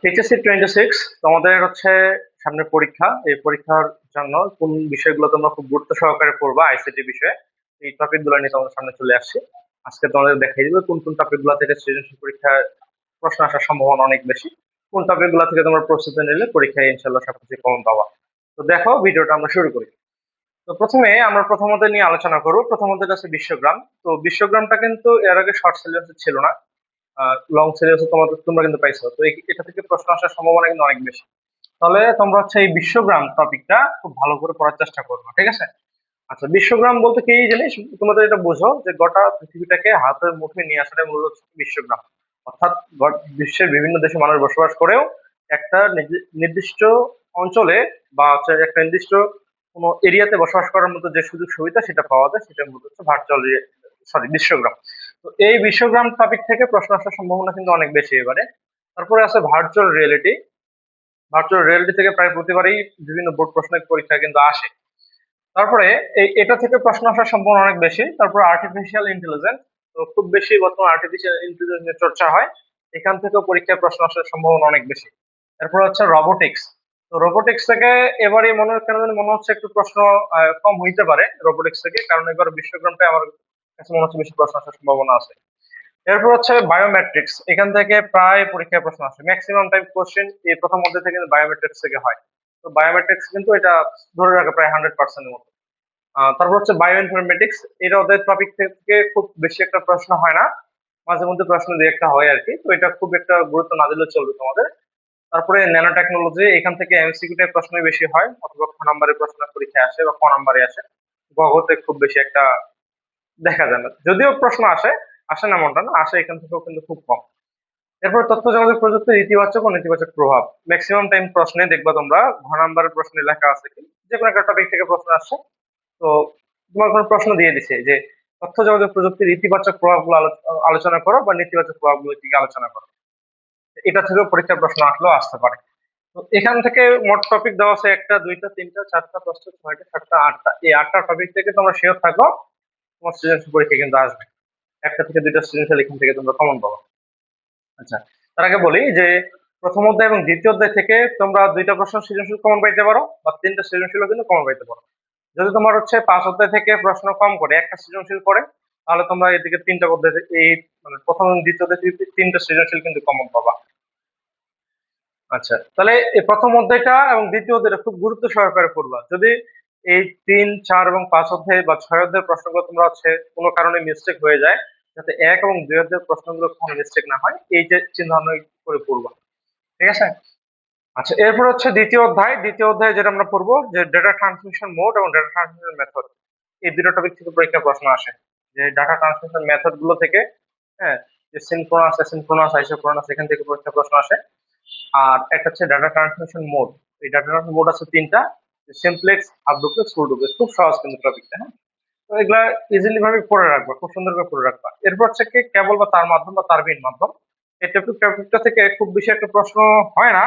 HSC 26 তোমাদের হচ্ছে সামনে পরীক্ষা। এই পরীক্ষার জন্য কোন বিষয়গুলো তোমরা খুব গুরুত্ব সহকারে পড়বা আইসিটি বিষয়ে, এই টপিক গুলো নিয়ে তোমাদের সামনে চলে আসছে। আজকে তোমাদের দেখাই দিবে কোন কোন টপিক গুলো থেকে সৃজনশীল পরীক্ষায় প্রশ্ন আসার সম্ভাবনা অনেক বেশি, কোন টপিক গুলো থেকে তোমরা প্রস্তুতি নিলে পরীক্ষায় ইনশাল্লাহ সবকিছু কমন পাবা। তো দেখো, ভিডিওটা আমরা শুরু করি। তো প্রথমে আমরা প্রথমত নিয়ে আলোচনা করবো। প্রথমত আছে বিশ্বগ্রাম। তো বিশ্বগ্রামটা কিন্তু এর আগে শর্ট সিলেবাসে ছিল না, লং সিরিয়াসে তোমরা কিন্তু পাইছো। তো এটা থেকে প্রশ্ন আসার সম্ভাবনা কিন্তু অনেক বেশি। তাহলে তোমরা হচ্ছে এই বিশ্বগ্রাম টপিকটা খুব ভালো করে পড়ার চেষ্টা করবে, ঠিক আছে? আচ্ছা, বিশ্বগ্রাম বলতে কি জিনিস? তোমাদের এটা বোঝো যে গোটা পৃথিবীটাকে হাতের মুঠোয় নিয়ে আসাটাই মূলত হচ্ছে বিশ্বগ্রাম। অর্থাৎ বিশ্বের বিভিন্ন দেশে মানুষ বসবাস করেও একটা নির্দিষ্ট অঞ্চলে বা হচ্ছে একটা নির্দিষ্ট কোনো এরিয়াতে বসবাস করার মতো যে সুযোগ সুবিধা সেটা পাওয়া যায়, সেটা মূলত হচ্ছে ভার্চুয়াল, বিশ্বগ্রাম। তো এই বিশ্বগ্রাম টপিক থেকে প্রশ্ন আসার সম্ভাবনা কিন্তু অনেক বেশি এবারে। তারপরে আছে ভার্চুয়াল রিয়েলিটি। ভার্চুয়াল রিয়েলিটি থেকে প্রায় প্রতিবারই বিভিন্ন বোর্ড প্রশ্নের পরীক্ষা কিন্তু আসে। তারপরে এটা থেকে প্রশ্ন আসার সম্ভাবনা অনেক বেশি। তারপর আর্টিফিশিয়াল ইন্টেলিজেন্স। তো খুব বেশি বর্তমানে আর্টিফিশিয়াল ইন্টেলিজেন্স নিয়ে চর্চা হয়, এখান থেকেও পরীক্ষায় প্রশ্ন আসার সম্ভাবনা অনেক বেশি। তারপর হচ্ছে রোবোটিক্স। তো রোবোটিক্স থেকে এবারে কেন জানি মনে হচ্ছে একটু প্রশ্ন কম হইতে পারে রোবোটিক্স থেকে, কারণ এবার বিশ্বগ্রামটা আমার কাছে মনে হচ্ছে বেশি প্রশ্ন আসার সম্ভাবনা আছে। এরপর হচ্ছে বায়োমেট্রিক্স। এখান থেকে প্রায় পরীক্ষায় প্রশ্ন আসে, ম্যাক্সিমাম টাইপ কোশ্চেন এই প্রথম অধ্যায় থেকে কিন্তু বায়োমেট্রিক্স থেকে হয়। তো বায়োমেট্রিক্স কিন্তু এটা ধরে রাখা প্রায় 100% মতো। তারপর হচ্ছে বায়ো ইনফরমেটিক্স। এটা ওদের টপিক থেকে খুব বেশি একটা প্রশ্ন হয় না, মাঝে মধ্যে প্রশ্ন দিয়ে একটা হয় আর কি। তো এটা খুব একটা গুরুত্ব না দিলেও চলবে তোমাদের। তারপরে ন্যানো টেকনোলজি, এখান থেকে এমসিকিউ টাইপ প্রশ্নই বেশি হয়, অথবা খ নাম্বারের প্রশ্ন পরীক্ষায় আসে বা ক নাম্বারে আসে। গগতে খুব বেশি একটা দেখা যায় না, যদিও প্রশ্ন আসে, আসে না এমনটা না, আসে এখান থেকেও কিন্তু খুব কম। এরপর তথ্য যোগাযোগ প্রযুক্তির ইতিবাচক ও নেতিবাচক প্রভাব। ম্যাক্সিমাম টাইম প্রশ্নে দেখবা তোমরা ঘ নাম্বারের প্রশ্নে লেখা আছে কি যে কোনো একটা টপিক থেকে প্রশ্ন আসছে। তো তোমার কোনো প্রশ্ন দিয়ে দিছে যে তথ্য যোগাযোগ প্রযুক্তির ইতিবাচক প্রভাবগুলো আলোচনা করো বা নেতিবাচক প্রভাবগুলো কি আলোচনা করো। এটা থেকেও পরীক্ষার প্রশ্ন আসলেও আসতে পারে। তো এখান থেকে মোট টপিক দেওয়া আছে একটা, দুইটা, তিনটা, চারটা, পাঁচটা, ছয়টা, সাতটা, আটটা। এই আটটা টপিক থেকে তোমরা শিওর থাকো তোমার সৃজনশীল পরীক্ষা কিন্তু আসবে। একটা থেকে দুইটা সৃজনশীল এখান থেকে তোমরা কমন পাবো। আচ্ছা, তার আগে বলি যে প্রথম অধ্যায় এবং দ্বিতীয় অধ্যায় থেকে তোমরা দুইটা প্রশ্ন সৃজনশীল কমন পাইতে পারো, বা তিনটা সৃজনশীলও কিন্তু কমন পাইতে পারো। যদি তোমার হচ্ছে 5 অধ্যায় থেকে প্রশ্ন কম করে একটা সৃজনশীল করে, তাহলে তোমরা এদিকে তিনটা অধ্যায় এই মানে প্রথম এবং দ্বিতীয় অধ্যায় থেকে তিনটা সৃজনশীল কিন্তু কমন পাবা। আচ্ছা, তাহলে এই প্রথম অধ্যায়টা এবং দ্বিতীয় অধ্যায়টা খুব গুরুত্ব সহকারে পড়বা। যদি এই 3, 4 এবং 5 অধ্যায় বা 6 অধ্যায়ের প্রশ্নগুলো তোমরা হচ্ছে কোনো কারণে মিস্টেক হয়ে যায়, যাতে 1 এবং 2 অধ্যায়ের প্রশ্নগুলো কখনো মিস্টেক না হয়, এই যে চিন্তা ভাবনা করে পড়বা, ঠিক আছে? আচ্ছা, এরপর হচ্ছে দ্বিতীয় অধ্যায়। দ্বিতীয় অধ্যায়ে যেটা আমরা পড়বো যে ডেটা ট্রান্সমিশন মোড এবং ডেটা ট্রান্সমিশন মেথড। এই দুটো টপিক থেকে পরীক্ষা প্রশ্ন আসে, যে ডাটা ট্রান্সমিশন মেথড গুলো থেকে। হ্যাঁ, যে সিনক্রোনাস, অ্যাসিনক্রোনাস, আইসোক্রোনাস, এখান থেকে পরীক্ষা প্রশ্ন আসে। আর একটা হচ্ছে ডাটা ট্রান্সমিশন মোড। এই ডাটা ট্রান্সমিশন মোড আছে তিনটা: simplex, half duplex, full duplex. খুব সহজ কিন্তু টপিকটা, হ্যাঁ। তো এগুলা ইজিলি ভাবে পড়ে রাখবা, খুব সুন্দর করে পড়ে রাখবা। এরপর হচ্ছে কি কেবল বা তার মাধ্যম বা তারবিহীন মাধ্যম। এই টপিকটা থেকে খুব বেশি একটা প্রশ্ন হয় না,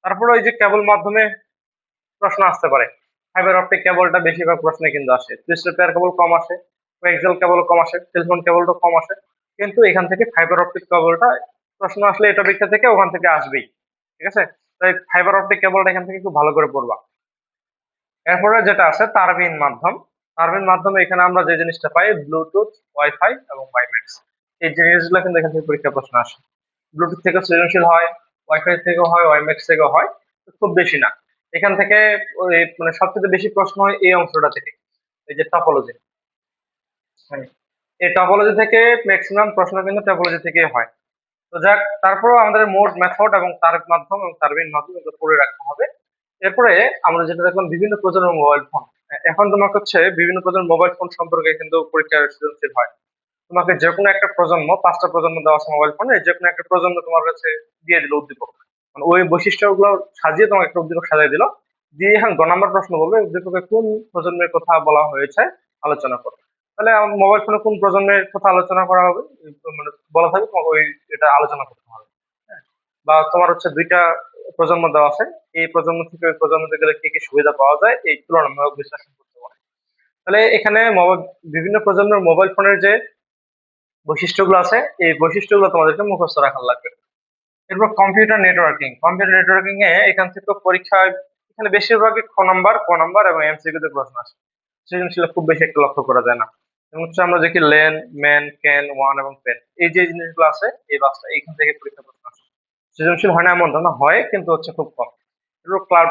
তারপরে ওই যে কেবল মাধ্যমে প্রশ্ন আসতে পারে। ফাইবার অপটিক কেবলটা বেশিরভাগ প্রশ্নে কিন্তু আসে, ক্রিস্টাল পেয়ার কেবল কম আসে, কোয়াক্সিয়াল কেবল কম আসে, টেলিফোন কেবলটা কম আসে। কিন্তু এখান থেকে ফাইবার অপটিক কেবলটা প্রশ্ন আসলে এটা পরীক্ষা থেকে ওখান থেকে আসবেই, ঠিক আছে? তাই ফাইবার অপটিক কেবলটা এখান থেকে খুব ভালো করে পড়বা। এরপরে যেটা আছে তারবিহীন মাধ্যম। তারবিহীন মাধ্যমে এখানে আমরা যে জিনিসটা পাই ব্লুটুথ, ওয়াইফাই এবং ওয়াইম্যাক্স। এই জিনিসগুলো কিন্তু এখান থেকে পরীক্ষা প্রশ্ন আসে। ব্লুটুথ থেকে সৃজনশীল হয়, ওয়াইফাই থেকেও হয়, ওয়াইম্যাক্স থেকেও হয়। খুব বেশি না। এখান থেকে ওই মানে সবচেয়ে বেশি প্রশ্ন হয় এই অংশটা থেকে, এই যে টপোলজি। হ্যাঁ, এই টপোলজি থেকে ম্যাক্সিমাম প্রশ্ন কিন্তু টপোলজি থেকে হয়। তো যাক, তারপরেও আমাদের মোড, মেথড এবং তার মাধ্যম এবং তারবিহীন মাধ্যম এগুলো পড়ে রাখতে হবে। এরপরে আমরা যেটা দেখলাম বিভিন্ন প্রজন্মের মোবাইল ফোন। এখন তোমাকে হচ্ছে বিভিন্ন প্রজন্মের মোবাইল ফোন সম্পর্কে কিন্তু পরীক্ষার সৃজনশীল হয়। তোমাকে যে কোনো একটা প্রজন্ম, 5টা প্রজন্ম দেওয়া আছে মোবাইল ফোনে, যে কোনো একটা প্রজন্ম তোমার কাছে দিয়ে দিল উদ্দীপক। মানে ওই বৈশিষ্ট্যগুলো সাজিয়ে তোমাকে একটা উদ্দীপক সাজিয়ে দিল, দিয়ে এখন গ নাম্বার প্রশ্ন বলবে উদ্দীপকে কোন প্রজন্মের কথা বলা হয়েছে আলোচনা করো। তাহলে মোবাইল ফোনে কোন প্রজন্মের কথা আলোচনা করা হবে, মানে বলা থাকবে, তোমাকে ওই এটা আলোচনা করতে হবে। হ্যাঁ, বা তোমার হচ্ছে দুইটা প্রজন্ম দেওয়া আছে, এই প্রজন্ম থেকে ওই প্রজন্মে গেলে কি কি সুবিধা পাওয়া যায় এই তুলনামূলক বিশ্লেষণ করতে পারে। তাহলে এখানে মোবাইল, বিভিন্ন প্রজন্মের মোবাইল ফোনের যে বৈশিষ্ট্যগুলো আছে, এই বৈশিষ্ট্যগুলো তোমাদেরকে মুখস্থ রাখার লাগবে। এরপর কম্পিউটার নেটওয়ার্কিং এ এখান থেকে পরীক্ষায় এখানে বেশিরভাগই ক নাম্বার এবং এমসিকিউ তে প্রশ্ন আসে। সৃজনশীল খুব বেশি একটা লক্ষ্য করা যায় না। এবং হচ্ছে আমরা দেখি লেন, ম্যান, ক্যান, ওয়ান এবং পেন, এই যে জিনিসগুলো আছে এই বাসটা এখান থেকে পরীক্ষা প্রশ্ন আসে। সৃজনশীল হয় না এমন না, হয় কিন্তু হচ্ছে খুব কম। এরপর ক্লাউড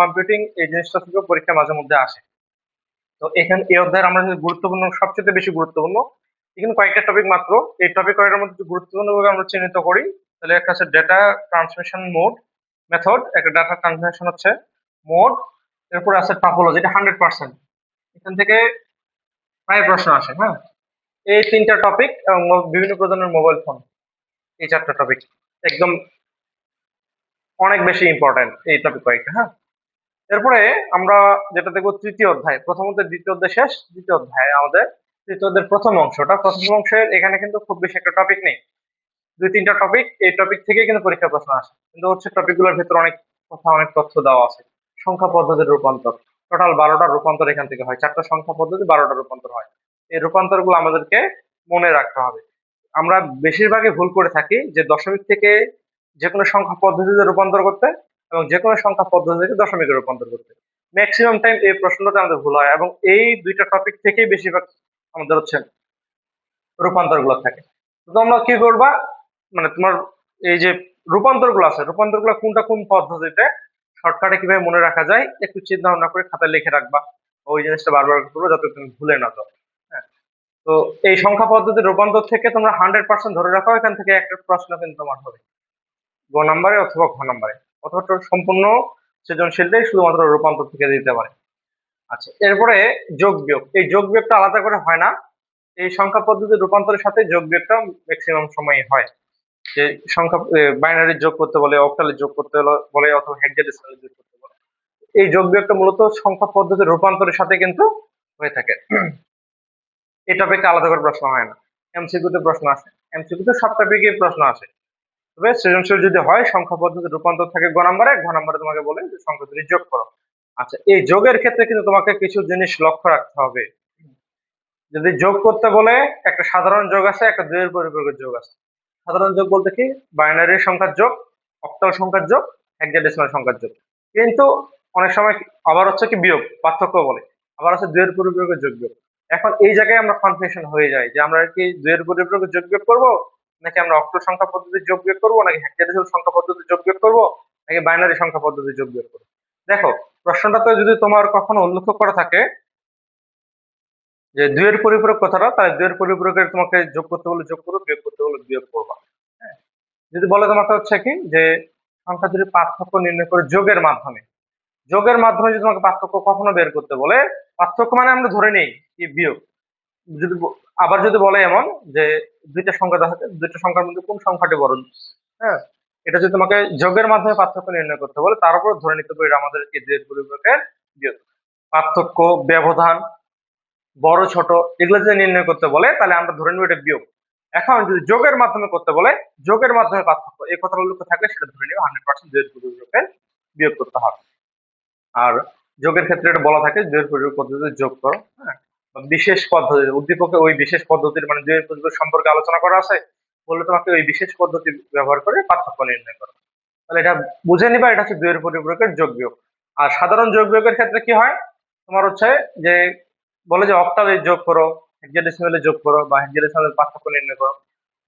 কম্পিউটিং এই জিনিসটা থেকে পরীক্ষা মাঝে মধ্যে আসে। তো এখানে এই অধ্যায়ের আমরা যে গুরুত্বপূর্ণ সবচেয়ে বেশি গুরুত্বপূর্ণ এখানে কয়েকটা টপিক মাত্র, এই টপিক কয়টার মধ্যে গুরুত্বপূর্ণ ভাবে আমরা চিহ্নিত করি। তাহলে একটা আছে ডেটা ট্রান্সমিশন মেথড, একটা ডাটা ট্রান্সমিশন হচ্ছে মোড, এরপর আছে টপোলজি, এটা 100%। এখান থেকে প্রায় প্রশ্ন আসে, হ্যাঁ। এই তিনটা টপিক এবং বিভিন্ন প্রজন্মের মোবাইল ফোন, এই চারটা টপিক একদম অনেক বেশি ইম্পর্টেন্ট এই টপিক কয়েকটা, হ্যাঁ। এরপরে আমরা যেটা দেখবো তৃতীয় অধ্যায়, প্রথমত দ্বিতীয় অধ্যায় শেষ, তৃতীয় অধ্যায় আমাদের তৃতীয় অধ্যায়ের প্রথম অংশের এখানে কিন্তু খুব বেশি একটা টপিক নেই, দুই তিনটা টপিক, এই টপিক থেকে কিন্তু পরীক্ষা প্রশ্ন আসে, কিন্তু হচ্ছে টপিক গুলোর ভিতরে অনেক কথা অনেক তথ্য দেওয়া আছে। সংখ্যা পদ্ধতির রূপান্তর, টোটাল 12টা রূপান্তর এখান থেকে হয়, চারটা সংখ্যা পদ্ধতি 12টা রূপান্তর হয়। এই রূপান্তর গুলো আমাদেরকে মনে রাখতে হবে। আমরা বেশিরভাগই ভুল করে থাকি যে দশমিক থেকে যে কোনো সংখ্যা পদ্ধতিতে রূপান্তর করতে এবং যে কোনো সংখ্যা পদ্ধতি থেকে দশমিকে রূপান্তর করতে। ম্যাক্সিমাম টাইম এই প্রশ্নটা আমাদের ভুল হয় এবং এই দুইটা টপিক থেকেই বেশিরভাগ আমাদের হচ্ছে রূপান্তর গুলো থাকে। তো তোমরা কি করবা, মানে তোমার এই যে রূপান্তর গুলো আছে, রূপান্তর গুলো কোনটা কোন পদ্ধতিতে শর্টকাটে কিভাবে মনে রাখা যায় একটু চিন্তা ভাবনা করে খাতায় লিখে রাখবা। ওই জিনিসটা বারবার করবো যাতে তুমি ভুলে না যাও, হ্যাঁ। তো এই সংখ্যা পদ্ধতির রূপান্তর থেকে তোমরা 100% ধরে রাখো, এখান থেকে একটা প্রশ্ন কিন্তু তোমার হবে গ নাম্বারে অথবা ঘ নাম্বারে, অথবা সম্পূর্ণ সৃজনশীলটাই শুধুমাত্র রূপান্তর থেকে দিতে পারে। আচ্ছা, এরপরে যোগ বিয়োগ, এই যোগ বিয়োগটা আলাদা করে হয় না, এই সংখ্যা পদ্ধতির রূপান্তরের সাথে যোগ বিয়োগটা ম্যাক্সিমাম সময়ই হয়। যে সংখ্যা বাইনারি যোগ করতে বলে, অক্টালে যোগ করতে বলে অথবা হেক্সাডেসিমালে যোগ করতে বলে, এই যোগ বিয়োগটা মূলত সংখ্যা পদ্ধতির রূপান্তরের সাথে কিন্তু হয়ে থাকে। এই টপিকটা আলাদা করে প্রশ্ন হয় না, এমসিকিউ তে প্রশ্ন আসে, এমসিকিউ তে সব টপিকে প্রশ্ন আসে। তবে সৃজনশীল যদি হয় সংখ্যা পদ্ধতির রূপান্তর থাকে ঘ নাম্বারে তোমাকে বলে যে সংখ্যা দুটি যোগ করো। আচ্ছা, এই যোগের ক্ষেত্রে কিন্তু তোমাকে কিছু জিনিস লক্ষ্য রাখতে হবে। যদি যোগ করতে বলে একটা সাধারণ যোগ আছে, একটা দুইয়ের পরিপূরকের যোগ আছে। সাধারণ যোগ বলতে কি, বাইনারি সংখ্যার যোগ, অক্টাল সংখ্যার যোগ, হেক্সাডেসিমাল সংখ্যার যোগ। কিন্তু অনেক সময় আবার হচ্ছে কি বিয়োগ, পার্থক্য বলে, আবার আছে দুইয়ের পরিপূরকের যোগ বিয়োগ। এখন এই জায়গায় আমরা কনফিউশন হয়ে যায় যে আমরা কি দুইয়ের পরিপূরকের যোগ বিয়োগ করবো, নাকি আমরা অক্টাল সংখ্যা পদ্ধতির যোগ বিয়োগ করবো, নাকি হেক্সাডেসিমাল সংখ্যা পদ্ধতির যোগ বিয়োগ করবো, নাকি বাইনারি সংখ্যা পদ্ধতির যোগ বিয়োগ করবো। দেখো, প্রশ্নটাতে যদি তোমার কখনো উল্লেখ করা থাকে যে দুইয়ের পরিপূরক কথাটা, তাহলে দুইয়ের পরিপূরকের তোমাকে যোগ করতে বলে যোগ করো, বিয়োগ করতে বলে বিয়োগ করবা, হ্যাঁ। যদি বলে তোমাকে হচ্ছে কি যে সংখ্যা দুটির পার্থক্য নির্ণয় করে যোগের মাধ্যমে যদি তোমাকে পার্থক্য কখনো বের করতে বলে, পার্থক্য মানে আমরা ধরে নেই কি বিয়োগ। যদি আবার যদি বলে এমন যে দুইটা সংখ্যা দেখা যাচ্ছে, দুইটা সংখ্যার মধ্যে কোন সংখ্যাটি বড়, হ্যাঁ, এটা যদি তোমাকে যোগের মাধ্যমে পার্থক্য নির্ণয় করতে বলে, তার উপর ধরে নিতে হবে এটা আমাদের এই দুইয়ের পরিপূরকের বিয়োগ। পার্থক্য, ব্যবধান, বড় ছোট এগুলো যদি নির্ণয় করতে বলে তাহলে আমরা ধরে নিব এটা বিয়োগ। এখন যদি যোগের মাধ্যমে করতে বলে, যোগের মাধ্যমে পার্থক্য এই কথাটা উল্লেখ থাকলে সেটা ধরে নিব 100% দুইয়ের পরিপূরকের বিয়োগ করতে হবে। আর যোগের ক্ষেত্রে এটা বলা থাকে দুইয়ের পরিপূরক পদ্ধতিতে যোগ করো, হ্যাঁ। বিশেষ পদ্ধতি উদ্দীপকে ওই বিশেষ পদ্ধতির মানে দুইয়ের পরিপূরক সম্পর্কে আলোচনা করা আছে, বলে তোমাকে ওই বিশেষ পদ্ধতি ব্যবহার করে পার্থক্য নির্ণয় করো। তাহলে এটা বুঝে নিবা এটা হচ্ছে দুইয়ের পরিপূরকের যোগ বিয়োগ। আর সাধারণ যোগ বিয়োগের ক্ষেত্রে কি হয়, তোমার হচ্ছে যে বলে যে অক্টালে যোগ করো, হেক্সাডেসিমালে যোগ করো, বা হেক্সাডেসিমালের পার্থক্য নির্ণয় করো,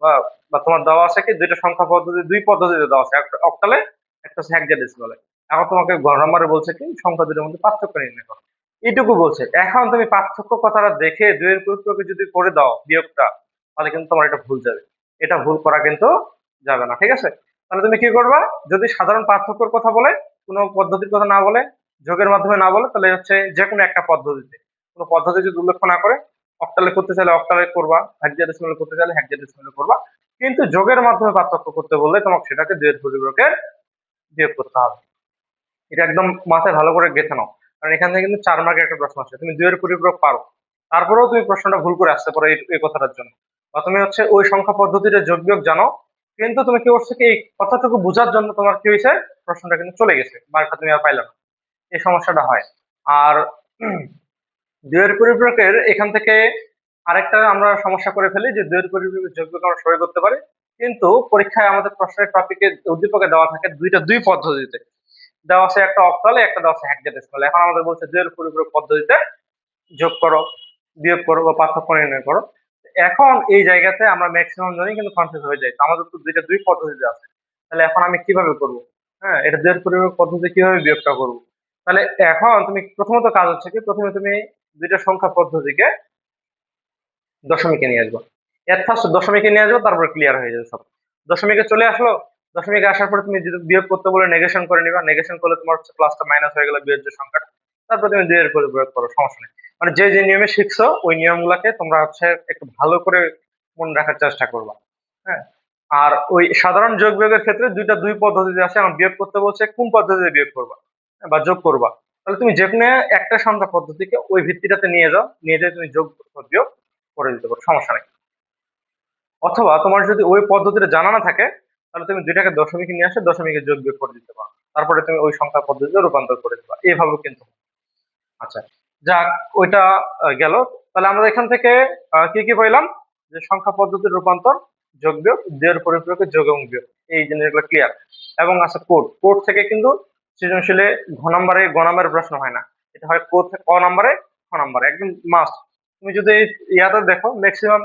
বা বা তোমার দেওয়া আছে কি দুইটা সংখ্যা পদ্ধতি, দুই পদ্ধতিতে দেওয়া আছে, একটা অক্টালে একটা হচ্ছে হেক্সাডেসিমালে। এখন তোমাকে ঘর নাম্বারে বলছে কি সংখ্যা দুটোর মধ্যে পার্থক্য নির্ণয় করো, এইটুকু বলছে। এখন তুমি পার্থক্য কথাটা দেখে দুইয়ের পরিপূরকে যদি করে দাও বিয়োগটা, তাহলে কিন্তু তোমার এটা ভুল যাবে, এটা ভুল করা কিন্তু যাবে না, ঠিক আছে। তাহলে তুমি কি করবা, যদি সাধারণ পার্থক্যের কথা বলে, কোনো পদ্ধতির কথা না বলে, যোগের মাধ্যমে না বলে, তাহলে হচ্ছে যে কোনো একটা পদ্ধতিতে, কোনো পদ্ধতি যদি উল্লেখ না করে, অক্টালে করতে চাইলে অক্টালে করবা, হেক্সাডেসিমালে করতে চাইলে হেক্সাডেসিমালে করবা। কিন্তু যোগের মাধ্যমে পার্থক্য করতে বললে তোমাকে সেটাকে দুইয়ের পরিপূরকের বিয়োগ করতে হবে। এটা একদম মাথায় ভালো করে গেঁথে নাও, কারণ এখান থেকে কিন্তু 4 মার্কের একটা প্রশ্ন আসে, তুমি দুইয়ের পরিপূরক পারো, তারপরেও তুমি প্রশ্নটা ভুল করে আসতে পারো এই কথাটার জন্য। বা তুমি হচ্ছে ওই সংখ্যা পদ্ধতিতে যোগ বিয়োগ জানো, কিন্তু তুমি কি করছো কি এই কথাটুকু বোঝার জন্য তোমার কি হয়েছে, প্রশ্নটা কিন্তু চলে গেছে, মার্কটা তুমি আর পাইলে না, এই সমস্যাটা হয়। আর দুইয়ের পরিপূরকের এখান থেকে আরেকটা আমরা সমস্যা করে ফেলি যে দুইয়ের পরিপূরকের যোগ বিয়োগ আমরা সবাই করতে পারি, কিন্তু পরীক্ষায় আমাদের প্রশ্নের টপিকে উদ্দীপকে দেওয়া থাকে দুই পদ্ধতিতে দেওয়া আছে, একটা অক্টালে, একটা দেওয়া আছে হেক্সাডেসিমালে। এখন আমাদের বলছে দুইয়ের পরিপূরক পদ্ধতিতে যোগ করো, বিয়োগ করো বা পার্থক্য নির্ণয় করো। এখন এই জায়গাতে আমরা ম্যাক্সিমাম জনই কিন্তু কনফিউজ হয়ে যাই। তো আমাদের তো দুই পদ্ধতিতে আছে, তাহলে এখন আমি কিভাবে করব? হ্যাঁ, এটা দুইয়ের পরিপূরক পদ্ধতি কিভাবে বিয়োগটা করব? তাহলে এখন তুমি প্রথমত কাজ হচ্ছে কি, প্রথমে তুমি দুইটা সংখ্যা পদ্ধতিকে দশমিকে নিয়ে আসবো। এর ফার্স্ট দশমিকে নিয়ে আসবো, তারপর ক্লিয়ার হয়ে যাবে সব। দশমিকে চলে আসলো, দশমিকে আসার পরে তুমি যদি বিয়োগ করতে বলে নেগেশন করে নিবা, নেগেশন করলে তোমার হচ্ছে প্লাসটা মাইনাস হয়ে গেল বিয়োজ্য সংখ্যাটা। তারপর তুমি দুইয়ের পরিপ্রয়োগ করো, সমস্যা নেই। মানে যে যে নিয়মে শিখছো ওই নিয়মগুলোকে তোমরা হচ্ছে একটু ভালো করে মনে রাখার চেষ্টা করবা। হ্যাঁ, আর ওই সাধারণ যোগ বিয়োগের ক্ষেত্রে দুই পদ্ধতিতে আছে। এখন বিয়োগ করতে বলছে কোন পদ্ধতিতে বিয়োগ করবা বা যোগ করবা, তাহলে তুমি যে কোনো একটা সংখ্যা পদ্ধতিকে ওই ভিত্তিটাতে নিয়ে যাও, নিয়ে যেয়ে তুমি যোগ বিয়োগ করে দিতে পারো, সমস্যা নেই। অথবা তোমার যদি ওই পদ্ধতিটা জানা না থাকে, তাহলে তুমি দুইটাকে দশমিকে নিয়ে আসে দশমিকে যোগ বিয়োগ করে দিতে পারো, তারপরে তুমি ওই সংখ্যা পদ্ধতিতে রূপান্তর করে দিবা, এইভাবে কিন্তু। আচ্ছা, যাক, ওইটা গেল। তাহলে আমরা এখান থেকে কি কি পাইলাম? যে সংখ্যা পদ্ধতির রূপান্তর, যোগ বিয়োগ, দুইয়ের পরিপূরকে যোগ এবং বিয়োগ, এই জিনিসগুলো ক্লিয়ার। এবং আছে কোড থেকে কিন্তু সৃজনশীলে গ নাম্বারের প্রশ্ন হয় না, এটা হয় ক নাম্বারে, খ নাম্বারে, একদম মাস্ট। তুমি যদি ইয়াতে দেখো ম্যাক্সিমাম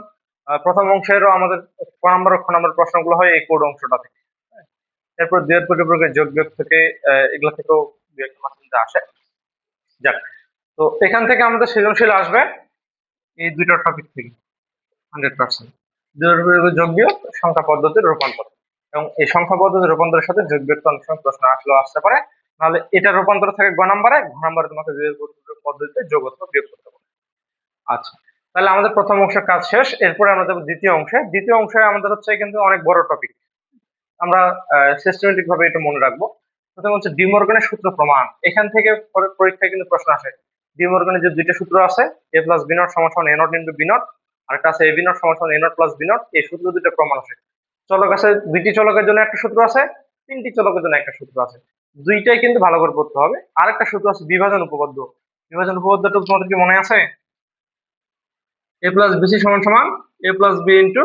প্রথম অংশেরও আমাদের ক নাম্বার ও খ নাম্বার প্রশ্নগুলো হয় এই কোড অংশটা থেকে। হ্যাঁ, এরপর দুইয়ের পরিপূরকের যোগ বিয়োগ থেকে এগুলা থেকেও দুই একটা মাঝে মধ্যে আসে। যাক, তো এখান থেকে আমাদের সৃজনশীল আসবে এই দুইটা টপিক থেকে 100%। যোগ বিয়োগ, সংখ্যা পদ্ধতির রূপান্তর। এবং এই সংখ্যা পদ্ধতির রূপান্তরের সাথে যোগ বিয়োগ অনেক সময় প্রশ্ন আসলেও আসতে পারে। নাহলে এটা রূপান্তর থাকে ঘ নাম্বারে তোমাকে যোগ পদ্ধতিতে যোগ অথবা বিয়োগ করতে হবে। আচ্ছা, তাহলে আমাদের প্রথম অংশের কাজ শেষ। এরপরে আমরা যাবো দ্বিতীয় অংশে। দ্বিতীয় অংশে আমাদের হচ্ছে কিন্তু অনেক বড় টপিক, আমরা সিস্টেমেটিক ভাবে এটা মনে রাখবো। প্রথম হচ্ছে ডিমর্গানের সূত্র প্রমাণ। এখান থেকে পরীক্ষায় কিন্তু প্রশ্ন আসে। ডিমর্গানের যে দুইটা সূত্র আছে, এ প্লাস বি নট সমান সমান এ নট ইন্টু বি নট, আর একটা আছে এ বি নট সমান সমান এ নট প্লাস বি নট, এই সূত্র দুইটা প্রমাণ আসে। চলক আছে, দুইটি চলকের জন্য একটা সূত্র আছে, তিনটি চলকের জন্য একটা সূত্র আছে। দুইটাই কিন্তু ভালো করে পড়তে হবে। আরেকটা সূত্র আছে বিভাজন উপপাদ্য। বিভাজন উপপাদ্যটা তোমাদের কি মনে আছে? এ প্লাস বিসি সমান সমান এ প্লাস বি ইন্টু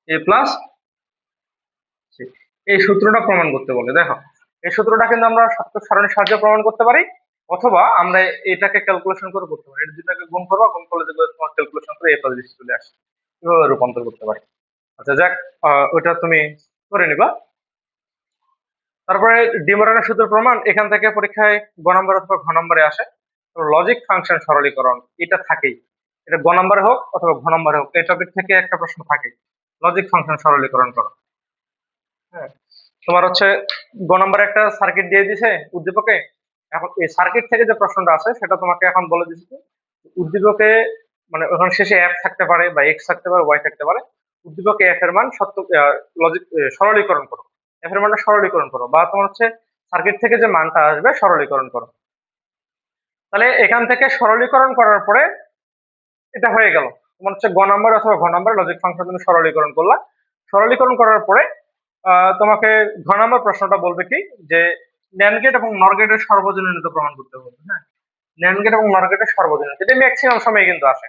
এ প্লাস সি। এই সূত্রটা প্রমাণ করতে বলে। দেখো, এই সূত্রটা কিন্তু আমরা সত্যক সারণীর সাহায্যে প্রমাণ করতে পারি, অথবা আমরা এটাকে ক্যালকুলেশন করে করতে পারি। এটা দুটাকে গুণ করবো, গুণ করলে দেখবে তোমার ক্যালকুলেশন করে এ প্লাস বি চলে আসে। এভাবে রূপান্তর করতে পারি। আচ্ছা, যাক, ওইটা তুমি করে নিবা। তারপরে ডিমরানের সূত্র প্রমাণ, এখান থেকে পরীক্ষায় গ নম্বর অথবা ঘ নম্বরে আসে। লজিক ফাংশন সরলীকরণ, এটা থাকেই। এটা গ নম্বরে হোক অথবা ঘ নম্বরে হোক, এই টপিক থেকে একটা প্রশ্ন থাকেই, লজিক ফাংশন সরলীকরণ করো। হ্যাঁ, তোমার হচ্ছে গ নম্বরে একটা সার্কিট দিয়ে দিছে উদ্দীপকে। এখন এই সার্কিট থেকে যে প্রশ্নটা আছে সেটা তোমাকে এখন বলে দিচ্ছে উদ্দীপকে, মানে ওখানে শেষে এফ থাকতে পারে বা এক্স থাকতে পারে, ওয়াই থাকতে পারে। উদ্দীপকে এফ এর মান সত্য, লজিক সরলীকরণ করো, এফ এর মানটা সরলীকরণ করো, বা তোমার হচ্ছে সার্কিট থেকে যে মানটা আসবে সরলীকরণ করো। তাহলে এখান থেকে সরলীকরণ করার পরে এটা হয়ে গেল। তোমার হচ্ছে গ নাম্বার অথবা ঘ নাম্বার লজিক ফাংশন তুমি সরলীকরণ করলা। সরলীকরণ করার পরে তোমাকে ঘ নাম্বার প্রশ্নটা বলবে কি, যে ন্যান্ড গেট এবং নর গেটের সর্বজনীনতা প্রমাণ করতে বলবে। হ্যাঁ, ন্যান্ড গেট এবং নর গেটের সর্বজনীনতা, এটা ম্যাক্সিমাম সময় কিন্তু আসে।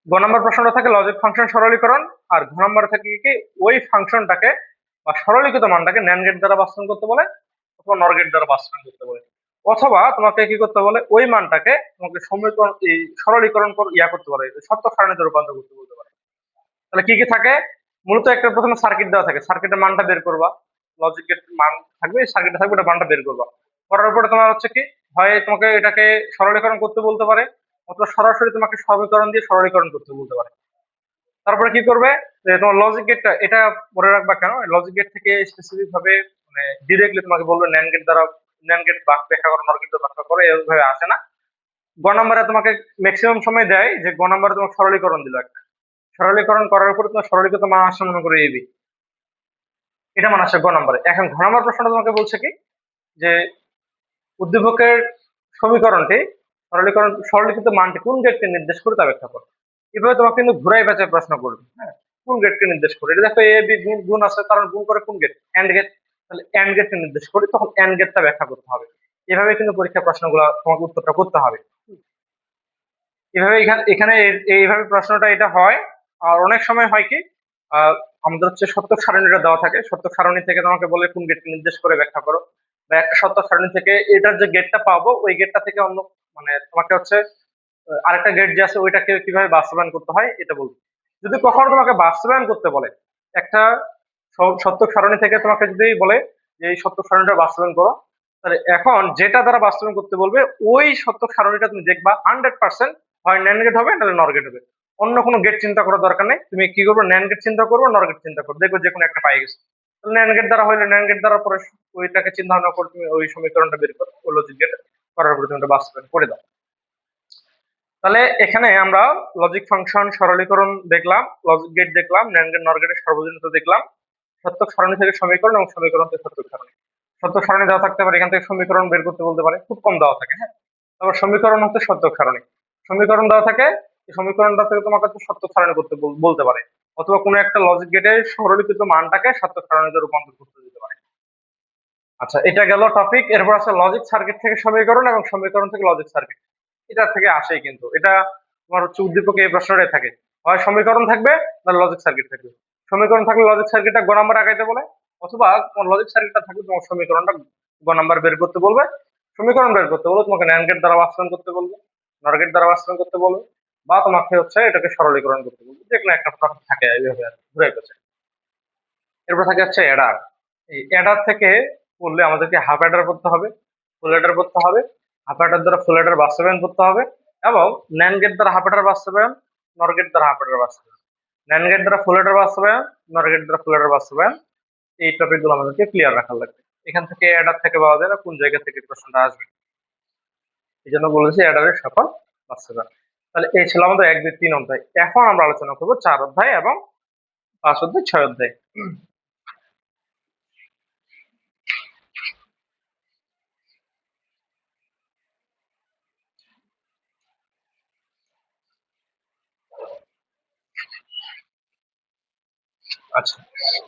গ নাম্বার প্রশ্নটা থাকে লজিক ফাংশন সরলীকরণ, আর ঘ নাম্বার থাকে কি ওই ফাংশনটাকে বা সরলীকৃত মানটাকে ন্যান্ড গেট দ্বারা বাস্তবায়ন করতে বলে অথবা নর গেট দ্বারা বাস্তবায়ন করতে বলে। অথবা তোমাকে কি করতে বলে, ওই মানটাকে তোমাকে সমীকরণ এই সরলীকরণ করতে পারে, সত্য সারণীতে রূপান্তর করতে বলতে পারে। তাহলে কি কি থাকে? মূলত একটা প্রথমে সার্কিট দেওয়া থাকে, সার্কিটের মানটা বের করবা, লজিক গেট মান থাকবে, সার্কিটে থাকবে, ওটা মানটা বের করবা। করার পরে তোমার হচ্ছে কি, হয় তোমাকে এটাকে সরলীকরণ করতে বলতে পারে, অথবা সরাসরি তোমাকে সমীকরণ দিয়ে সরলীকরণ করতে বলতে পারে। তারপরে কি করবে, যে তোমার লজিক গেটটা এটা মনে রাখবা কেন, লজিক গেট থেকে স্পেসিফিক ভাবে মানে ডিরেক্টলি তোমাকে বলবে ন্যান্ড গেট দ্বারা ন্যান্ড গেট ব্যাখ্যা করো, নর গেট ব্যাখ্যা করো, এইভাবে আসে না। গ নম্বরে তোমাকে ম্যাক্সিমাম সময় দেয় যে গ নম্বরে তোমাকে সরলীকরণ দিল একটা, সরলীকরণ করার উপরে তোমার সরলীকৃত মান আসছে মনে করে এবি, এটা মান আসছে গ নম্বরে। এখন ঘ নম্বর প্রশ্নটা তোমাকে বলছে কি, যে উদ্দীপকের সমীকরণটি সরলীকৃত মানটি কোন গেটকে নির্দেশ করে তা ব্যাখ্যা করো। এভাবে তোমাকে কিন্তু ঘুরাই পেঁচায় প্রশ্ন করবে। হ্যাঁ, কোন গেটকে নির্দেশ করে, এটা দেখো এ বি গুণ আছে, কারণ গুণ করে কোন গেট, এন্ড গেট, তাহলে এন্ড গেটকে নির্দেশ করে তখন এন্ড গেটটা ব্যাখ্যা করতে হবে। এভাবে কিন্তু পরীক্ষা প্রশ্নগুলো তোমাকে উত্তরটা করতে হবে। এভাবে এখানে এইভাবে প্রশ্নটা এটা হয়। আর অনেক সময় হয় কি, আমাদের হচ্ছে সত্যক সারণীটা দেওয়া থাকে, সত্যক সারণী থেকে তোমাকে বলে কোন গেটকে নির্দেশ করে ব্যাখ্যা করো, বা একটা সত্যক সারণী থেকে এটার যে গেটটা পাবো ওই গেটটা থেকে অন্য মানে তোমাকে হচ্ছে আরেকটা গেট যে আছে ওইটাকে কিভাবে বাস্তবায়ন করতে হয় এটা বলবো। যদি কখনো তোমাকে বাস্তবায়ন করতে বলে একটা সত্যক সারণী থেকে তোমাকে যদি বলে যে এই সত্যক সারণীটা বাস্তবায়ন করো, তাহলে এখন যেটা দ্বারা বাস্তবায়ন করতে বলবে ওই সত্যক সারণীটা তুমি দেখবা 100% হয় ন্যান্ড গেট হবে নাহলে নর গেট হবে। অন্য কোনো গেট চিন্তা করার দরকার নেই, তুমি কি করবে ন্যান্ড গেট চিন্তা করবে নর গেট চিন্তা করবে, দেখবে যে কোনো একটা পাই গেছে। ন্যান্ড গেট দ্বারা হইলে ন্যান্ড গেট দ্বারা পরে ওইটাকে চিন্তা ভাবনা করে তুমি ওই সমীকরণটা বের করো, ওই লজিক গেট করার পরে তুমি ওটা বাস্তবায়ন করে দাও। তাহলে এখানে আমরা লজিক ফাংশন সরলীকরণ দেখলাম, লজিক গেট দেখলাম, ন্যান্ড গেট নর গেটের সর্বজনীনতা দেখলাম, সত্যক সারণী থেকে সমীকরণ এবং সমীকরণ থেকে সত্যক সারণী। সত্যক সারণী দেওয়া থাকতে পারে, এখান থেকে সমীকরণ বের করতে বলতে পারে, খুব কম দেওয়া থাকে। হ্যাঁ, তারপর সমীকরণ হচ্ছে সত্যক সারণী, সমীকরণ দেওয়া থাকে, এই সমীকরণটা থেকে তোমাকে সত্যক সারণী করতে বলতে পারে, অথবা কোনো একটা লজিক গেটের সরলীকৃত মানটাকে সত্যক সারণীতে রূপান্তর করতে দিতে পারে। আচ্ছা, এটা গেল টপিক। এরপর আছে লজিক সার্কিট থেকে সমীকরণ এবং সমীকরণ থেকে লজিক সার্কিট। এটা থেকে আসেই, কিন্তু এটা তোমার হচ্ছে উদ্দীপকে এই প্রশ্নটাই থাকে, হয় সমীকরণ থাকবে না লজিক সার্কিট থাকবে। সমীকরণ থাকলে লজিক সার্কিটটা গ নাম্বার আগাইতে বলে, অথবা তোমার লজিক সার্কিটটা থাকলে তোমার সমীকরণটা গ নাম্বার বের করতে বলবে। সমীকরণ বের করতে বলবে তোমাকে ন্যান্ড গেট দ্বারা বাস্তবায়ন করতে বলবে, নর গেট দ্বারা বাস্তবায়ন করতে বলবে, বা তোমাকে হচ্ছে এটাকে সরলীকরণ করতে বলবে, যে কোনো একটা টপিক থাকে এইভাবে ঘুরে গেছে। এরপর থাকে হচ্ছে অ্যাডার। এই অ্যাডার থেকে পড়লে আমাদেরকে হাফ অ্যাডার করতে হবে, ফুল অ্যাডার করতে হবে, হাফ অ্যাডার দ্বারা ফুল অ্যাডার বাস্তবায়ন করতে হবে, এবং ন্যান্ড গেট দ্বারা হাফ অ্যাডার বাস্তবায়ন, নর গেট দ্বারা হাফ অ্যাডার বাস্তবায়ন, ন্যান্ড গেট দ্বারা ফুল অ্যাডার বাস্তবায়ন, নর গেট দ্বারা ফুল অ্যাডার বাস্তবায়ন। এই টপিক গুলো আমাদেরকে ক্লিয়ার রাখা লাগবে। এখান থেকে অ্যাডার থেকে পাওয়া যায় না কোন জায়গা থেকে প্রশ্নটা আসবে, এই জন্য বলেছি অ্যাডারের সকল বাস্তবায়ন। তাহলে এই ছিল আমাদের 1, 2, 3 অধ্যায়। এখন আমরা আলোচনা করবো 4 অধ্যায় এবং 5 অধ্যায়, 6 অধ্যায়। আচ্ছা,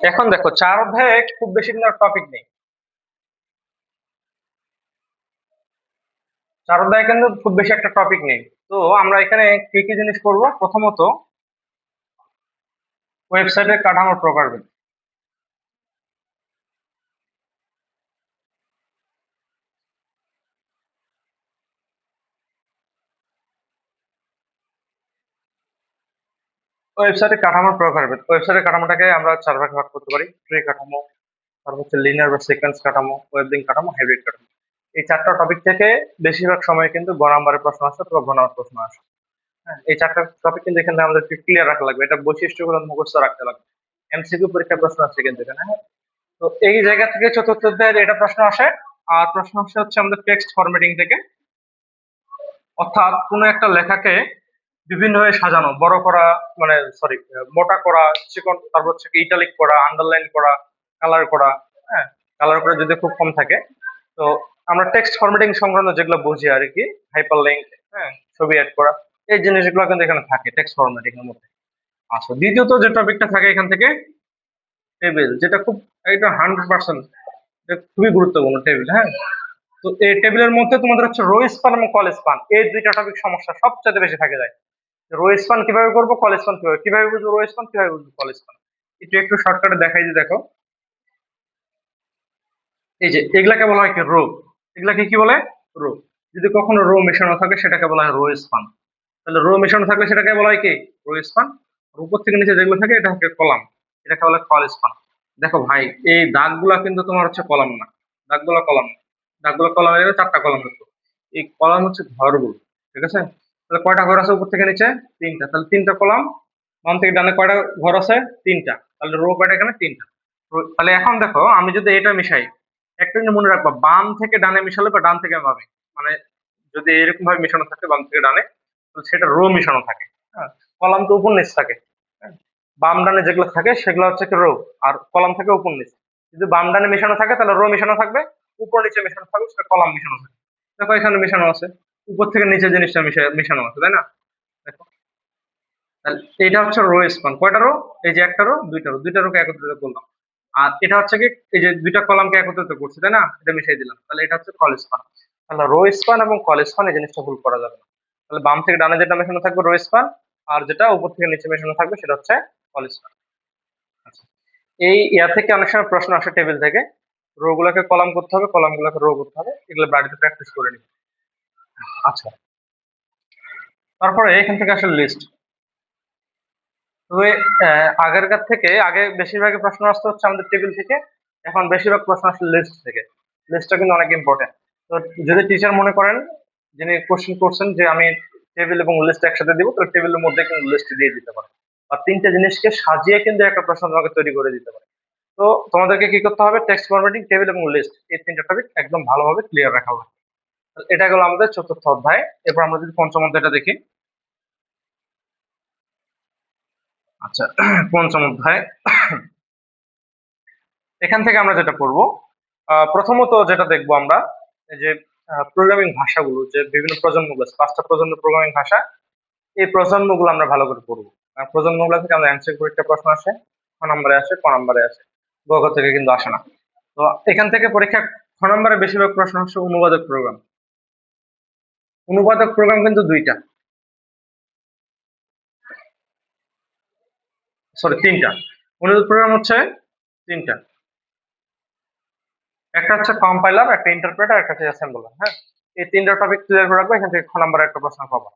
এখন দেখো 4 অধ্যায়ে খুব বেশি টপিক নেই, 4 অধ্যায়ে কিন্তু খুব বেশি একটা টপিক নেই। তো আমরা এখানে কি কি জিনিস করব, প্রথমত ওয়েবসাইটের কাঠামোর প্রকারভেদ। ওয়েবসাইটের কাঠামোর প্রকারভেদ, ওয়েবসাইটের কাঠামোটাকে আমরা 4 ভাগে ভাগ করতে পারি, ট্রি কাঠামো, তারপর হচ্ছে লিনিয়ার বা সিকোয়েন্স কাঠামো, ওয়েব লিঙ্ক কাঠামো, হাইব্রিড কাঠামো। এই 4টা টপিক থেকে বেশিরভাগ সময় কিন্তু গ নাম্বারের প্রশ্ন আসে অথবা ঘ নাম্বার প্রশ্ন আসে। হ্যাঁ, এই 4টা টপিক কিন্তু এখানে আমাদেরকে ক্লিয়ার রাখা লাগবে, এটা বৈশিষ্ট্যগুলো মুখস্থ রাখতে লাগবে। এমসিকিউ পরীক্ষার প্রশ্ন আসছে কিন্তু এখানে। হ্যাঁ, তো এই জায়গা থেকে চতুর্থ অধ্যায়ের এটা প্রশ্ন আসে। আর প্রশ্ন আসে হচ্ছে আমাদের টেক্সট ফরম্যাটিং থেকে, অর্থাৎ কোনো একটা লেখাকে বিভিন্নভাবে সাজানো, বড় করা, মানে সরি, মোটা করা, চিকন, তারপর হচ্ছে ইটালিক করা, আন্ডারলাইন করা, কালার করা। হ্যাঁ, কালার করে যদি খুব কম থাকে, তো আমরা টেক্সট ফরম্যাটিং সংক্রান্ত যেগুলো বুঝি আর কি, হাইপার লিঙ্ক, হ্যাঁ, ছবি অ্যাড করা, এই জিনিসগুলো কিন্তু এখানে থাকে টেক্সট ফরম্যাটিং এর মধ্যে। আচ্ছা, দ্বিতীয়ত যে টপিকটা থাকে এখান থেকে টেবিল, যেটা খুব, এটা 100% খুবই গুরুত্বপূর্ণ টেবিল। হ্যাঁ, তো এই টেবিলের মধ্যে তোমাদের হচ্ছে রো স্পান এবং কল স্পান, এই দুইটা টপিক সমস্যা সবচেয়ে বেশি থাকে যায়। রো স্পান কিভাবে করবো, কল স্পান কিভাবে, কিভাবে বুঝবো রো স্পান, কিভাবে বুঝবো কল স্পান। একটু শর্টকাটে দেখাই যে দেখো, এই যে এগুলাকে বলা হয় কি রো, এগুলাকে কি বলে রো। যদি কখনো রো মেশানো থাকে সেটাকে বলা হয় রো স্পান। তাহলে রো মেশানো থাকলে সেটাকে বলা হয় কি রো স্পান। উপর থেকে নিচে যেগুলো থাকে এটা হচ্ছে কলাম, এটাকে বলা হয় কল স্পান। দেখো ভাই, এই দাগগুলা কিন্তু তোমার হচ্ছে কলাম না, দাগগুলো কলাম না, দাগগুলো কলাম হয়ে যাবে 4টা কলাম হতো। এই কলাম হচ্ছে ঘরগুলো, ঠিক আছে। তাহলে কয়টা ঘর আছে উপর থেকে নিচে, 3টা, তাহলে 3টা কলাম। বাম থেকে ডানে কয়টা ঘর আছে, 3টা, তাহলে রো কয়টা এখানে 3টা। তাহলে এখন দেখো আমি যদি এটা মিশাই, একটা জিনিস মনে রাখবা, বাম থেকে ডানে মিশালে বা ডান থেকে বামে, মানে যদি এরকম ভাবে মিশানো থাকে বাম থেকে ডানে, তাহলে সেটা রো মিশানো থাকে। হ্যাঁ, কলাম তো উপর নিচ থাকে। হ্যাঁ, বাম ডানে যেগুলো থাকে সেগুলো হচ্ছে কি রো, আর কলাম থাকে উপর নিচ। যদি বাম ডানে মিশানো থাকে তাহলে রো মিশানো থাকবে, উপর নিচে মিশানো থাকবে সেটা কলাম মিশানো থাকবে। দেখো এখানে মিশানো আছে, উপর থেকে নিচে জিনিসটা মিশানো আছে, তাই না? দেখো, তাহলে এটা হচ্ছে রো স্পান, কয়টা রো, এই যে একটা রো, দুইটা রোকে একত্রিত করলাম। আর এটা হচ্ছে কি, এই যে দুইটা কলামকে একত্রিত করছি, তাই না, এটা মিশিয়ে দিলাম, তাহলে এটা হচ্ছে কল স্পান। তাহলে রো স্পান এবং কল স্পান এই জিনিসটা ভুল করা যাবে না। তাহলে বাম থেকে ডানে যেটা মেশানো থাকবে রো স্পান, আর যেটা উপর থেকে নিচে মেশানো থাকবে সেটা হচ্ছে কল স্পান। এই ইয়া থেকে অনেক সময় প্রশ্ন আসে টেবিল থেকে, রো গুলাকে কলাম করতে হবে, কলাম গুলাকে রো করতে হবে, এগুলো বাড়িতে প্র্যাকটিস করে নিবে। আচ্ছা, তারপরে এখান থেকে আসলে লিস্ট। তবে আগেরকার থেকে আগে বেশিরভাগই প্রশ্ন আসতে হচ্ছে আমাদের টেবিল থেকে, এখন বেশিরভাগ প্রশ্ন আসলে লিস্ট থেকে। লিস্টটা কিন্তু অনেক ইম্পর্টেন্ট। তো যদি টিচার মনে করেন, যিনি কোশ্চেন করছেন যে আমি টেবিল এবং লিস্ট একসাথে দিব, তাহলে টেবিলের মধ্যে কিন্তু লিস্ট দিয়ে দিতে পারে, বা তিনটা জিনিসকে সাজিয়ে কিন্তু একটা প্রশ্ন তোমাকে তৈরি করে দিতে পারে। তো তোমাদেরকে কি করতে হবে, টেক্সট ফরম্যাটিং, টেবিল এবং লিস্ট, এই তিনটা টপিক একদম ভালোভাবে ক্লিয়ার রাখা হবে। এটা গেল আমাদের চতুর্থ অধ্যায়। এরপর আমরা যদি পঞ্চম অধ্যায়টা দেখি। আচ্ছা, পঞ্চম অধ্যায়, এখান থেকে আমরা যেটা পড়বো, প্রথমত যেটা দেখবো আমরা, এই যে প্রোগ্রামিং ভাষাগুলো, যে বিভিন্ন প্রজন্মগুলো, 5টা প্রজন্মের প্রোগ্রামিং ভাষা, এই প্রজন্মগুলো আমরা ভালো করে পড়বো। প্রজন্মগুলো থেকে আমরা এমসিকিউ পরীক্ষার প্রশ্ন আসে, খ নম্বরে আসে, ক নম্বরে আসে, গ ঘ থেকে কিন্তু আসে না। তো এখান থেকে পরীক্ষা খ নম্বরে বেশিরভাগ প্রশ্ন হচ্ছে অনুবাদক প্রোগ্রাম। অনুবাদক প্রোগ্রাম কিন্তু দুইটা, সরি তিনটা। অনুবাদক প্রোগ্রাম হচ্ছে তিনটা, একটা হচ্ছে কম্পাইলার, একটা ইন্টারপ্রেটার, একটা হচ্ছে অ্যাসেম্বলার। হ্যাঁ, এই তিনটা টপিক ক্লিয়ার করে রাখবো, এখান থেকে খ নম্বরে একটা প্রশ্ন পাবো।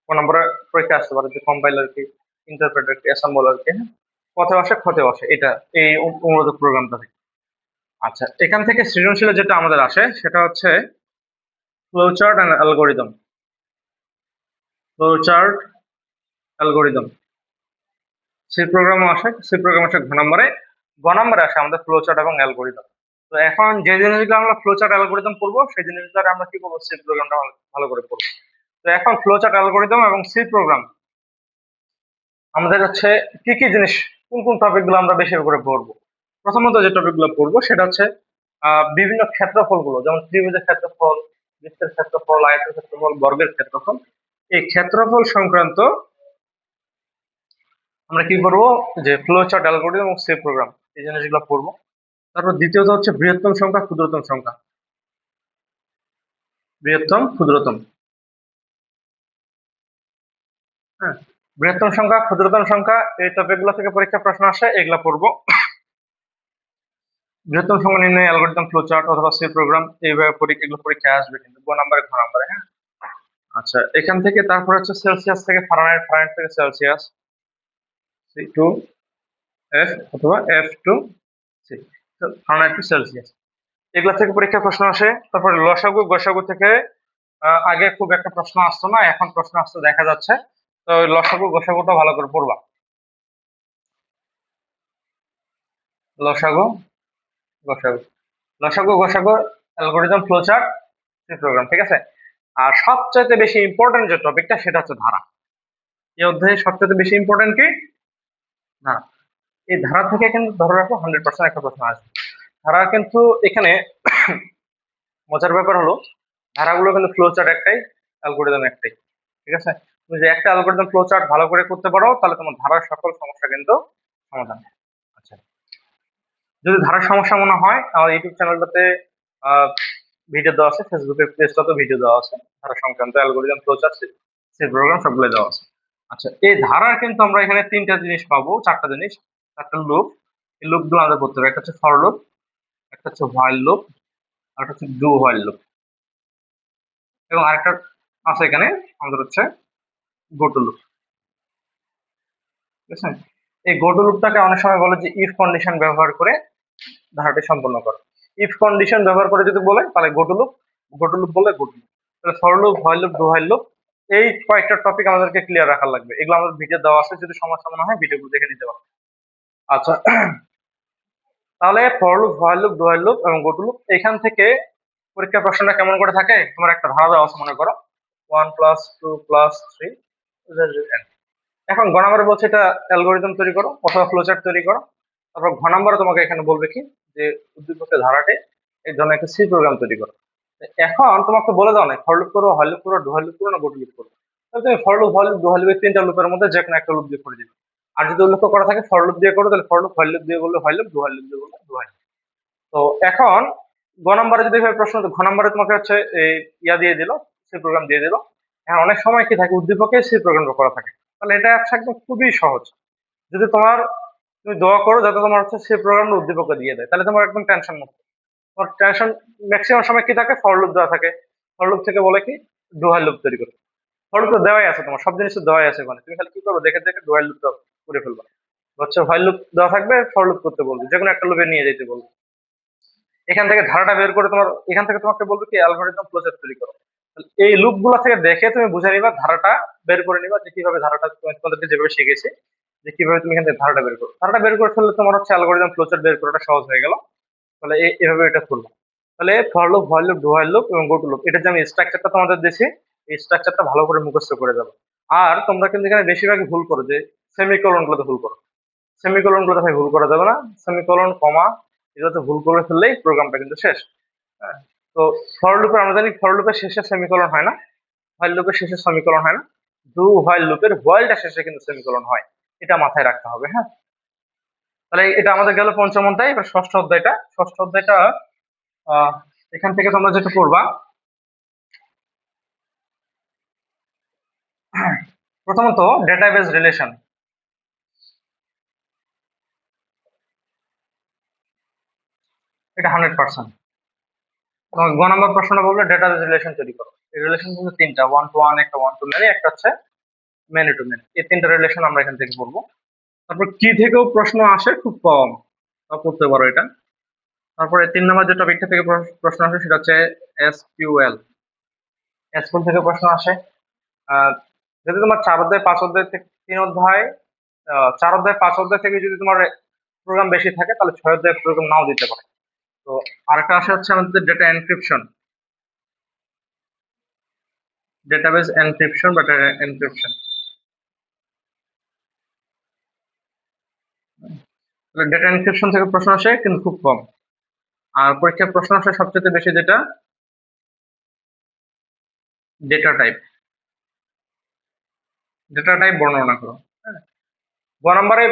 ক নম্বরে পরীক্ষা আসতে পারে যে কম্পাইলার কি, ইন্টারপ্রেটার কি, অ্যাসেম্বলার কি। হ্যাঁ, পথে বসে ক্ষতে বসে, এটা এই অনুবাদক প্রোগ্রামটা থেকে। আচ্ছা, এখান থেকে সৃজনশীল যেটা আমাদের আসে সেটা হচ্ছে flowchart and algorithm. Flowchart, algorithm, C প্রোগ্রামও আসে, সি প্রোগ্রাম আসে ঘ নম্বরে। গ নম্বরে আসে আমাদের ফ্লোচার্ট এবং অ্যালগোরিদম। তো এখন যে জিনিসগুলো আমরা ফ্লোচার্ট অ্যালগোরিদম পড়বো, সেই জিনিসগুলো আমরা কি করবো, সি প্রোগ্রামটা ভালো করে পড়বো। তো এখন ফ্লোচার্ট অ্যালগোরিদম এবং সি প্রোগ্রাম আমাদের হচ্ছে কি কি জিনিস, কোন কোন টপিক গুলো আমরা বেশি করে পড়বো। প্রথমত যে টপিক গুলো পড়বো সেটা হচ্ছে বিভিন্ন ক্ষেত্রফল গুলো, যেমন ত্রিভুজের ক্ষেত্রফল, বৃত্তের ক্ষেত্রফল, আয়তের ক্ষেত্রফল, বর্গের ক্ষেত্রফল। এই ক্ষেত্রফল সংক্রান্ত আমরা কি করবো, যে ফ্লো চার্ট, অ্যালগোরিদম এবং সেভ প্রোগ্রাম, এই জিনিসগুলো পড়বো। তারপর দ্বিতীয়ত হচ্ছে বৃহত্তম সংখ্যা, ক্ষুদ্রতম সংখ্যা। বৃহত্তম, ক্ষুদ্রতম। হ্যাঁ, বৃহত্তম সংখ্যা, ক্ষুদ্রতম সংখ্যা, এই টপিক গুলো থেকে পরীক্ষা প্রশ্ন আসে, এগুলা পড়বো। বৃহত্তম সংখ্যা নির্ণয়, অ্যালগরিদম, ফ্লো চার্ট অথবা সি প্রোগ্রাম, এইভাবে এগুলো পরীক্ষায় আসবে কিন্তু গ নাম্বারে, ঘ নাম্বারে। হ্যাঁ, আচ্ছা, এখান থেকে তারপর হচ্ছে সেলসিয়াস থেকে ফারেনহাইট, ফারেনহাইট থেকে সেলসিয়াস, সি টু এফ অথবা F to C, Fahrenheit to Celsius, এগুলা থেকে পরীক্ষার প্রশ্ন আসে। তারপরে লসাগু, গসাগু থেকে আগে খুব একটা প্রশ্ন আসতো না, এখন প্রশ্ন আসতে দেখা যাচ্ছে। তো ওই লসাগু গসাগুটা ভালো করে পড়বা। লসাগু, গসাগু, লসাগু গসাগু, অ্যালগোরিদম, ফ্লোচার্ট, সি প্রোগ্রাম, ঠিক আছে। আর সবচাইতে বেশি ইম্পর্টেন্ট যে টপিকটা সেটা হচ্ছে ধারা। এই অধ্যায়ে সবচেয়ে বেশি ইম্পর্টেন্ট কি, ধারা। এই ধারা থেকে কিন্তু ধরে রাখো 100% একটা প্রশ্ন আসবে। ধারা কিন্তু এখানে মজার ব্যাপার হলো, ধারাগুলো কিন্তু ফ্লো চার্ট একটাই, অ্যালগোরিদম একটাই, ঠিক আছে। তুমি যে একটা অ্যালগোরিদম ফ্লো চার্ট ভালো করে করতে পারো, তাহলে তোমার ধারার সকল সমস্যা কিন্তু সমাধান। আচ্ছা, যদি ধারার সমস্যা মনে হয়, আমার ইউটিউব চ্যানেলটাতে ভিডিও দেওয়া আছে, ফেসবুকের পেজটাতে ভিডিও দেওয়া আছে, ধারা সংক্রান্ত algorithm, flow chart, C program সবগুলো দেওয়া আছে। আচ্ছা, এই ধারার কিন্তু আমরা এখানে তিনটা জিনিস পাবো, চারটা জিনিস, চারটা লুপ। এই লুপ গুলো আমাদের করতে হবে, একটা হচ্ছে ফর লুপ, একটা হচ্ছে হোয়াইল লুপ, আর একটা হচ্ছে ডু হোয়াইল লুপ, এবং আরেকটা আছে এখানে আমাদের হচ্ছে গোটো লুপ, ঠিক আছে। এই গোটো লুপটাকে অনেক সময় বলে যে ইফ কন্ডিশন ব্যবহার করে ধারাটি সম্পন্ন করো। ইফ কন্ডিশন ব্যবহার করে যদি বলে তাহলে গোটো লুপ, গোটো লুপ বলে গোটো লুপ। তাহলে for loop, while loop, do while loop, এই কয়েকটা টপিক আমাদেরকে ক্লিয়ার রাখা লাগবে। এগুলো আমাদের ভিডিও দেওয়া আছে, যদি সমস্যা মনে হয় ভিডিওগুলো দেখে নিতে পারো। আচ্ছা, তাহলে for loop, while loop, do while loop এবং গোটো লুপ, এখান থেকে পরীক্ষার প্রশ্নটা কেমন করে থাকে, তোমার একটা ধারা দেওয়া আছে, মনে করো 1 + 2 + 3। এখন ঘ নম্বরে বলছে এটা অ্যালগোরিদম তৈরি করো অথবা ফ্লোচার্ট তৈরি করো। তারপর ঘ নম্বরে তোমাকে এখানে বলবে কি, যে উদ্দীপকের ধারাটি এই জন্য একটা সি প্রোগ্রাম তৈরি করো। এখন তোমাকে বলে দাও না ফর লুপ করো, হোয়াইল লুপ করো, ডু হোয়াইল লুপ করো না গোটো লুপ করো, তাহলে তুমি for loop, while loop, do while loop, তিনটা লুপের মধ্যে যে কোনো একটা লুপ দিয়ে করে দিবে। আর যদি উল্লেখ করা থাকে ফর লুপ দিয়ে করো, তাহলে ফর লুপ, হোয়াইল লুপ দিয়ে বললে while loop, do while loop দিয়ে বললে ডু হোয়াইল লুপ। তো এখন গ নম্বরে যদি এভাবে প্রশ্ন, ঘ নম্বরে তোমাকে হচ্ছে এই ইয়া দিয়ে দিল, সি প্রোগ্রাম দিয়ে দিল। এখন অনেক সময় কি থাকে, উদ্দীপকে সি প্রোগ্রাম করা থাকে, তাহলে এটা হচ্ছে একদম খুবই সহজ। যদি তোমার তুমি দোয়া করো যাতে তোমার হচ্ছে সেই প্রোগ্রামটা উদ্দীপকে দিয়ে দেয়, তাহলে তোমার একদম টেনশন মুক্ত। তোমার টেনশন ম্যাক্সিমাম সময় কি থাকে, ফর লুপ দেওয়া থাকে, ফর লুপ থেকে বলে কি ডু হোয়াইল লুপ তৈরি করো। ফর লুপ তো দেওয়াই আছে, তোমার সব জিনিস তো দেওয়াই আছে, মানে তুমি খালি কি করো দেখে দেখে ডু হোয়াইল লুপ করে ফেলবা। হচ্ছে হোয়াইল লুপ দেওয়া থাকবে, ফর লুপ করতে বলবে, যে কোনো একটা লুপে নিয়ে যেতে বলবে। এখান থেকে ধারাটা বের করে তোমার, এখান থেকে তোমাকে বলবে কি অ্যালগরিদম ফ্লোচার্ট তৈরি করো। তাহলে এই লুপ গুলা থেকে দেখে তুমি বুঝে নিবা, ধারাটা বের করে নিবা যে কিভাবে ধারাটা তোমাদেরকে যেভাবে শিখেছি, যে কিভাবে তুমি এখান থেকে ধারাটা বের করো। ধারাটা বের করে ফেললে তোমার হচ্ছে অ্যালগরিদম ফ্লোচার্ট বের করাটা সহজ হয়ে গেল। তাহলে এভাবে এটা খুলবো। তাহলে for loop, while loop, do while loop এবং গো টু লুপ, এটা যে আমি স্ট্রাকচারটা তোমাদের দিয়েছি, এই স্ট্রাকচারটা ভালো করে মুখস্থ করে যাবো। আর তোমরা কিন্তু এখানে বেশিরভাগই ভুল করো, যে সেমিকোলন গুলোতে ভুল করো। সেমিকোলন গুলোতে ভাই ভুল করা যাবে না। সেমিকোলন, কমা, এগুলোতে ভুল করে ফেললেই প্রোগ্রামটা কিন্তু শেষ। হ্যাঁ। তো ফর লুপে আমরা জানি ফর লুপের শেষে সেমিকোলন হয় না, হোয়াইল লুপের শেষে সেমিকোলন হয় না, ডু হোয়াইল লুপের হোয়াইলটা শেষে কিন্তু সেমিকোলন হয়। এটা মাথায় রাখতে হবে। হ্যাঁ। তাহলে এটা আমাদের গেল পঞ্চম অধ্যায়। এবার ষষ্ঠ অধ্যায়টা, ষষ্ঠ অধ্যায়টা আহ এখান থেকে তোমরা যেটা করবা, প্রথমত ডেটাবেস রিলেশন, এটা 100%। গ নম্বর প্রশ্নটা বলবে ডেটাবেস রিলেশন তৈরি করো। এই রিলেশন কিন্তু তিনটা, ওয়ান টু ওয়ান, একটা ওয়ান টু মেনি, একটা হচ্ছে মেনি টু মেনি। এই তিনটা রিলেশন আমরা এখান থেকে পড়বো। তারপর কি থেকেও প্রশ্ন আসে খুব কম, তা পড়তে পারো এটা। তারপরে 3 নম্বর যে টপিকটা থেকে প্রশ্ন আসে সেটা হচ্ছে এসকিউএল। এসকিউএল থেকে প্রশ্ন আসে। আহ, যদি তোমার 4 অধ্যায় 5 অধ্যায় থেকে 3 অধ্যায়, 4 অধ্যায় 5 অধ্যায় থেকে যদি তোমার প্রোগ্রাম বেশি থাকে, তাহলে 6 অধ্যায় প্রোগ্রাম নাও দিতে পারে। তো আরেকটা আসে হচ্ছে আমাদের ডেটা এনক্রিপশন, ডেটাবেস এনক্রিপশন বা ডেটা এনক্রিপশন। ডেটা এনক্রিপশন থেকে প্রশ্ন আসে কিন্তু খুব কম। আর পরীক্ষার প্রশ্ন আসে সবচেয়ে বেশি যেটা ডেটা টাইপ, ডেটা টাইপ বর্ণনা করো। হ্যাঁ। গ নম্বরে